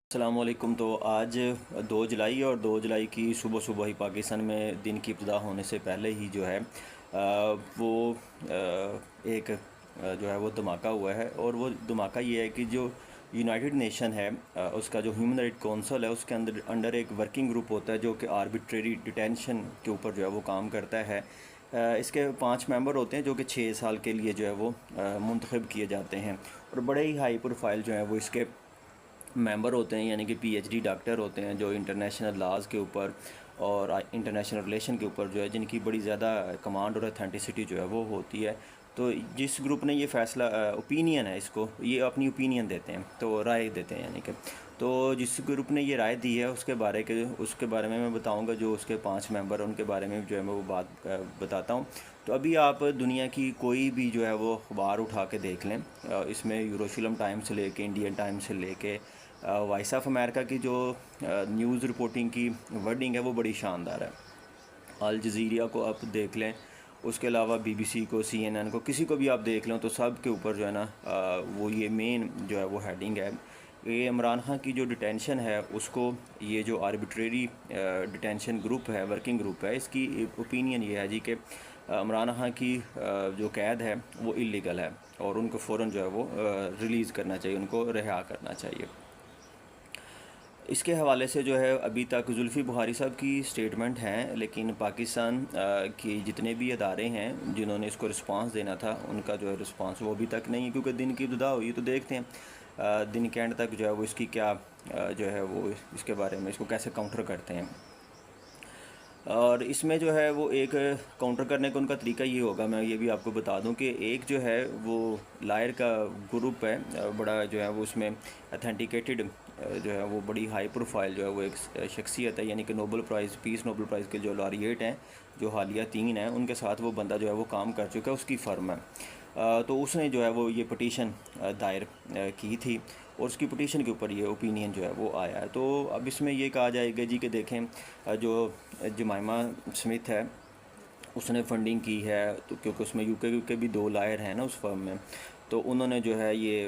अस्सलामुअलैकुम। तो आज 2 जुलाई और 2 जुलाई की सुबह सुबह ही पाकिस्तान में दिन की इब्तिदा होने से पहले ही जो है वो एक जो है वो धमाका हुआ है। और वो धमाका ये है कि जो यूनाइटेड नेशन है उसका जो ह्यूमन राइट काउंसिल है उसके अंडर एक वर्किंग ग्रुप होता है जो कि आर्बिट्रेरी डिटेंशन के ऊपर जो है वो काम करता है। इसके 5 मेंबर होते हैं जो कि 6 साल के लिए जो है वो मुंतखब किए जाते हैं। और बड़े ही हाई प्रोफाइल जो है वो इसके मेंबर होते हैं, यानी कि पीएचडी डॉक्टर होते हैं जो इंटरनेशनल लाज के ऊपर और इंटरनेशनल रिलेशन के ऊपर जो है जिनकी बड़ी ज़्यादा कमांड और अथेंटिसिटी जो है वो होती है। तो जिस ग्रुप ने ये फ़ैसला ओपिनियन है, इसको ये अपनी ओपिनियन देते हैं, तो राय देते हैं, यानी कि तो जिस ग्रुप ने ये राय दी है उसके बारे में मैं बताऊंगा। जो उसके 5 मेंबर हैं उनके बारे में जो है मैं वो बात बताता हूँ। तो अभी आप दुनिया की कोई भी जो है वो अखबार उठा के देख लें, इसमें यूरोशलम टाइम्स से लेके इंडियन टाइम्स से लेके वॉइस ऑफ अमेरिका की जो न्यूज़ रिपोर्टिंग की वर्डिंग है वो बड़ी शानदार है। अल जज़ीरा को आप देख लें, उसके अलावा बीबीसी को, सीएनएन को, किसी को भी आप देख लें तो सब के ऊपर जो है ना वो ये मेन जो है वो हेडिंग है। ये इमरान खान की जो डिटेंशन है उसको, ये जो आर्बिट्रेरी डिटेंशन ग्रुप है, वर्किंग ग्रुप है, इसकी ओपिनियन ये है जी कि इमरान खान की जो कैद है वो इलीगल है और उनको फ़ौरन जो है वो रिलीज़ करना चाहिए, उनको रिहा करना चाहिए। इसके हवाले से जो है अभी तक जुल्फ़ी बुखारी साहब की स्टेटमेंट हैं, लेकिन पाकिस्तान के जितने भी अदारे हैं जिन्होंने इसको रिस्पांस देना था उनका जो है रिस्पांस वो अभी तक नहीं है, क्योंकि दिन की इब्तिदा हुई। तो देखते हैं दिन के एंड तक जो है वो इसकी क्या जो है वो इसके बारे में इसको कैसे काउंटर करते हैं। और इसमें जो है वो एक काउंटर करने का उनका तरीका ये होगा, मैं ये भी आपको बता दूं कि एक जो है वो लायर का ग्रुप है, बड़ा जो है वो उसमें अथेंटिकेटेड जो है वो बड़ी हाई प्रोफाइल जो है वो एक शख्सियत है, यानी कि Nobel prize, peace Nobel prize के जो लॉरिएट हैं, जो हालिया 3 हैं, उनके साथ वो बंदा जो है वो काम कर चुका है, उसकी फ़र्म है। तो उसने जो है वो ये पटिशन दायर की थी और उसकी पटिशन के ऊपर ये ओपिनियन जो है वो आया है। तो अब इसमें ये कहा जाएगा जी कि देखें जो जमाइमा स्मिथ है उसने फंडिंग की है, तो क्योंकि उसमें यूके के भी 2 लायर हैं ना उस फर्म में, तो उन्होंने जो है ये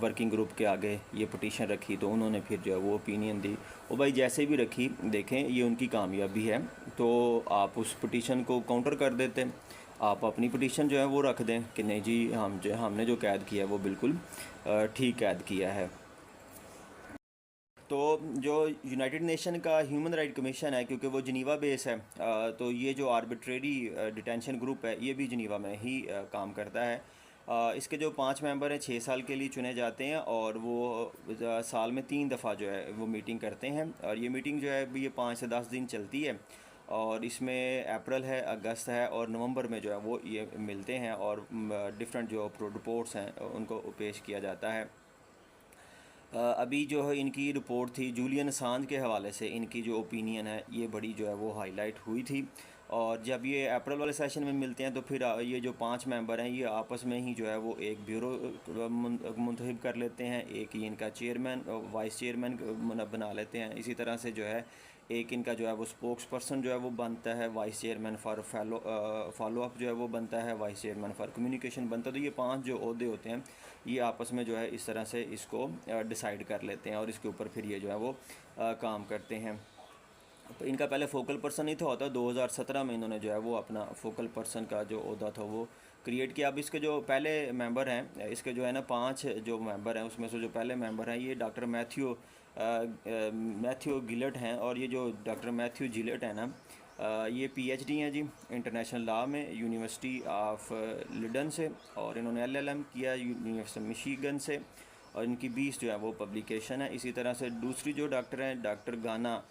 वर्किंग ग्रुप के आगे ये पटिशन रखी, तो उन्होंने फिर जो है वो ओपिनियन दी। और भाई जैसे भी रखी, देखें ये उनकी कामयाबी है, तो आप उस पटिशन को काउंटर कर देते, आप अपनी पटिशन जो है वो रख दें कि नहीं जी हमने जो कैद किया है वो बिल्कुल ठीक कैद किया है। तो जो यूनाइटेड नेशन का ह्यूमन राइट कमीशन है, क्योंकि वो जनीवा बेस है, तो ये जो आर्बिट्रेरी डिटेंशन ग्रुप है ये भी जनीवा में ही काम करता है। इसके जो 5 मेंबर हैं 6 साल के लिए चुने जाते हैं और वो साल में 3 दफ़ा जो है वो मीटिंग करते हैं। और ये मीटिंग जो है ये 5 से 10 दिन चलती है और इसमें अप्रैल है, अगस्त है और नवंबर में जो है वो ये मिलते हैं और डिफरेंट जो रिपोर्ट्स हैं उनको पेश किया जाता है। अभी जो है इनकी रिपोर्ट थी जूलियन असांज के हवाले से, इनकी जो ओपिनियन है ये बड़ी जो है वो हाईलाइट हुई थी। और जब ये अप्रैल वाले सेशन में मिलते हैं तो फिर ये जो 5 मेंबर हैं ये आपस में ही जो है वो एक ब्यूरो मुंतखब कर लेते हैं, एक ही इनका चेयरमैन वाइस चेयरमैन बना लेते हैं। इसी तरह से जो है एक इनका जो है वो स्पोक्स पर्सन जो है वो बनता है, vice chairman for follow up जो है वो बनता है, वाइस चेयरमैन फॉर कम्युनिकेशन बनता है। तो ये 5 जो ओहदे होते हैं ये आपस में जो है इस तरह से इसको डिसाइड कर लेते हैं और इसके ऊपर फिर ये जो है वो काम करते हैं। तो इनका पहले फोकल पर्सन ही था होता, 2017 में इन्होंने जो है वो अपना फोकल पर्सन का जो ओहदा था वो क्रिएट किया। अब इसके जो पहले मेंबर हैं, इसके जो है ना 5 जो मेंबर हैं उसमें से जो पहले मेंबर हैं ये डॉक्टर मैथ्यू गिलेट हैं। और ये जो डॉक्टर मैथ्यू जिलेट है ना, ये पीएचडी हैं जी इंटरनेशनल लॉ में यूनिवर्सिटी ऑफ लिडन से, और इन्होंने एलएलएम किया यूनिवर्सिटी मिशिगन से, और इनकी 20 जो है वो पब्लिकेशन है। इसी तरह से दूसरी जो डॉक्टर हैं डॉक्टर गाना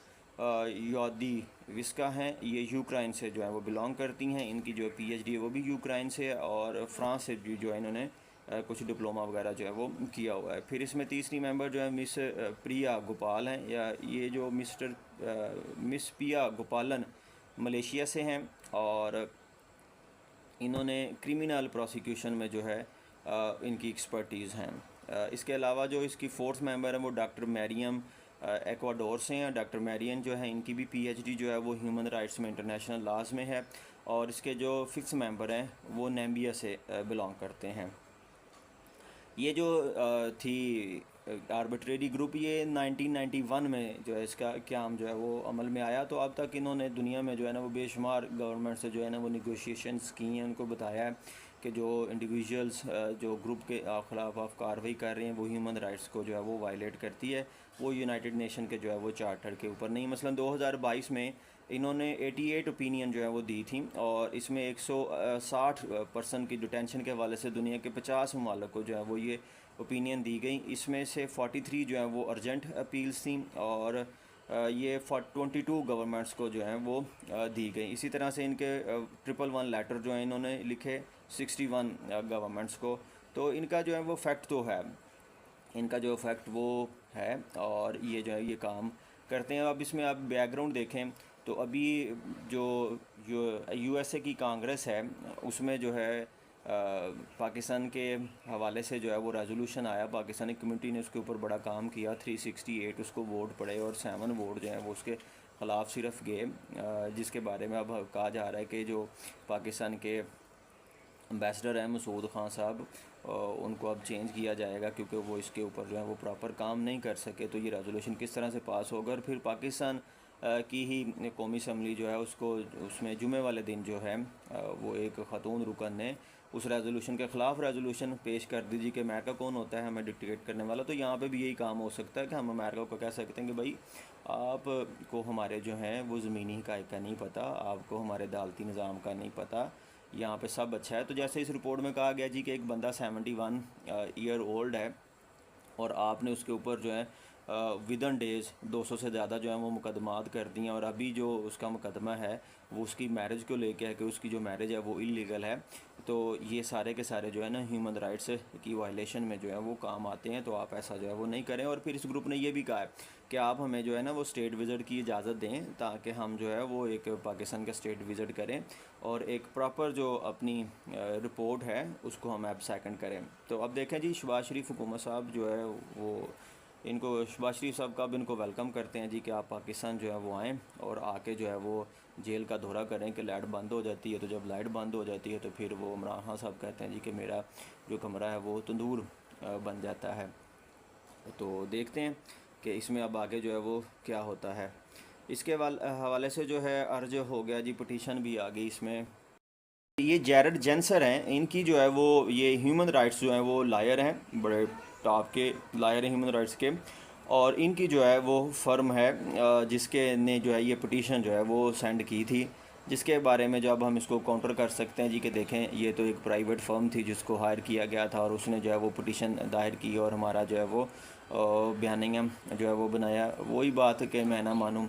यौदी विस्का हैं, ये यूक्रेन से जो है वो बिलोंग करती हैं, इनकी जो पीएचडी है वो भी यूक्रेन से है और फ्रांस से भी जो है इन्होंने कुछ डिप्लोमा वगैरह जो है वो किया हुआ है। फिर इसमें तीसरी मेंबर जो है मिस प्रिया गोपाल हैं, या ये जो मिस प्रिया गोपालन मलेशिया से हैं और इन्होंने क्रिमिनल प्रोसिक्यूशन में जो है इनकी एक्सपर्टीज़ हैं। इसके अलावा जो इसकी 4th मेंबर है वो डॉक्टर मैरियम एक्वाडोर से हैं। डॉक्टर मैरियन जो है इनकी भी पीएचडी जो है वो ह्यूमन राइट्स में इंटरनेशनल लॉज में है। और इसके जो 5th मेंबर हैं वो नाम्बिया से बिलोंग करते हैं। ये जो थी आर्बिट्रेरी ग्रुप ये 1991 में जो है इसका क़याम जो है वो अमल में आया। तो अब तक इन्होंने दुनिया में जो है ना वो बेशुमार गवर्नमेंट से जो है ना वो निगोशिएशंस की हैं, उनको बताया है कि जो इंडिविजुअल्स जो ग्रुप के ख़िलाफ़ आप कार्रवाई कर रहे हैं वो ह्यूमन राइट्स को जो है वो वायलेट करती है, वो यूनाइटेड नेशन के जो है वो चार्टर के ऊपर नहीं। मसलन 2022 में इन्होंने 88 ओपिनियन जो है वो दी थी और इसमें 160 पर्सन की डिटेंशन के हवाले से दुनिया के 50 ममालिक को जो है वो ये ओपिनियन दी गई। इसमें से 43 जो है वो अर्जेंट अपील्स थी और ये 22 गवर्नमेंट्स को जो है वो दी गई। इसी तरह से इनके 111 लेटर जो है इन्होंने लिखे 61 गवर्नमेंट्स को। तो इनका जो है वो फैक्ट तो है, इनका जो फैक्ट वो है और ये जो है ये काम करते हैं। अब इसमें आप बैकग्राउंड देखें तो अभी जो यूएसए की कांग्रेस है उसमें जो है पाकिस्तान के हवाले से जो है वो रेजोल्यूशन आया, पाकिस्तानी कम्युनिटी ने उसके ऊपर बड़ा काम किया, 368 उसको वोट पड़े और 7 वोट जो हैं वो उसके ख़िलाफ़ सिर्फ गए, जिसके बारे में अब कहा जा रहा है कि जो पाकिस्तान के एम्बेसडर हैं मसूद ख़ान साहब, उनको अब चेंज किया जाएगा क्योंकि वो इसके ऊपर जो है वो प्रॉपर काम नहीं कर सके। तो ये रेजोल्यूशन किस तरह से पास होगा और फिर पाकिस्तान की ही कौमी असम्बली जो है उसको उसमें जुमे वाले दिन जो है वो एक ख़ातून रुकन ने उस रेजोल्यूशन के ख़िलाफ़ रेजोल्यूशन पेश कर दीजिए कि अमेरिका कौन होता है हमें डिक्टेट करने वाला। तो यहाँ पे भी यही काम हो सकता है कि हम अमेरिका को कह सकते हैं कि भाई आपको हमारे जो हैं वो ज़मीनी हक़ाइक़ का नहीं पता, आपको हमारे अदालती निज़ाम का नहीं पता, यहाँ पे सब अच्छा है। तो जैसे इस रिपोर्ट में कहा गया जी कि एक बंदा 71 ईयर ओल्ड है और आपने उसके ऊपर जो है विदन डेज़ 200 से ज़्यादा जो है वो मुकदमात कर दिए हैं और अभी जो उसका मुकदमा है वो उसकी मैरिज को लेके है कि उसकी जो मैरिज है वो इलीगल है। तो ये सारे के सारे जो है ना ह्यूमन राइट्स की वायलेशन में जो है वो काम आते हैं, तो आप ऐसा जो है वो नहीं करें। और फिर इस ग्रुप ने ये भी कहा है कि आप हमें जो है ना वो स्टेट विज़िट की इजाज़त दें ताकि हम जो है वो एक पाकिस्तान का स्टेट विज़िट करें और एक प्रॉपर जो अपनी रिपोर्ट है उसको हम अब सेकंड करें। तो अब देखें जी शहबाज शरीफ हुकूमत साहब जो है वो इनको शहबाज शरीफ साहब का अब इनको वेलकम करते हैं जी कि आप पाकिस्तान जो है वो आएँ और आके जो है वो जेल का दौरा करें कि लाइट बंद हो जाती है। तो जब लाइट बंद हो जाती है तो फिर वो इमरान खान साहब कहते हैं जी कि मेरा जो कमरा है वो तंदूर बन जाता है। तो देखते हैं कि इसमें अब आगे जो है वो क्या होता है। इसके हवाले से जो है अर्ज हो गया जी, पटिशन भी आ गई इसमें। ये जैरड जेंसर हैं, इनकी जो है वो ये ह्यूमन राइट्स जो हैं वो लायर हैं, बड़े टॉप के लायर हैं ह्यूमन राइट्स के, और इनकी जो है वो फर्म है जिसके ने जो है ये पटिशन जो है वो सेंड की थी, जिसके बारे में जब हम इसको काउंटर कर सकते हैं जी कि देखें ये तो एक प्राइवेट फर्म थी जिसको हायर किया गया था और उसने जो है वो पटिशन दायर की और हमारा जो है वो बयानिया जो है वो बनाया। वही बात कि मैं ना मानूँ।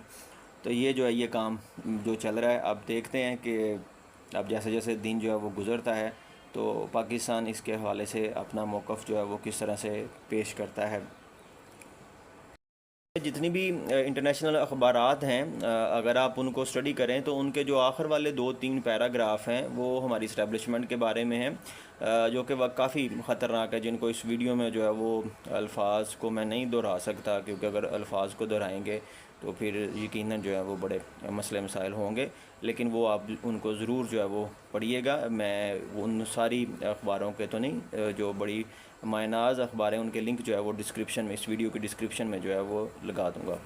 तो ये जो है ये काम जो चल रहा है, अब देखते हैं कि अब जैसे जैसे दिन जो है वो गुज़रता है तो पाकिस्तान इसके हवाले से अपना मौक़िफ़ जो है वो किस तरह से पेश करता है। जितनी भी इंटरनेशनल अखबारात हैं अगर आप उनको स्टडी करें तो उनके जो आखिर वाले 2-3 पैराग्राफ हैं वो हमारी इस्टेब्लिशमेंट के बारे में हैं, जो कि वह काफ़ी ख़तरनाक है, जिनको इस वीडियो में जो है वो अल्फाज को मैं नहीं दोहरा सकता क्योंकि अगर अल्फाज को दोहराएंगे तो फिर यकीनन जो है वो बड़े मसले मसाइल होंगे। लेकिन वो आप उनको ज़रूर जो है वो पढ़िएगा। मैं उन सारी अखबारों के तो नहीं, जो बड़ी मायनाज़ अखबार हैं उनके लिंक जो है वो डिस्क्रिप्शन में, इस वीडियो के डिस्क्रिप्शन में जो है वो लगा दूँगा।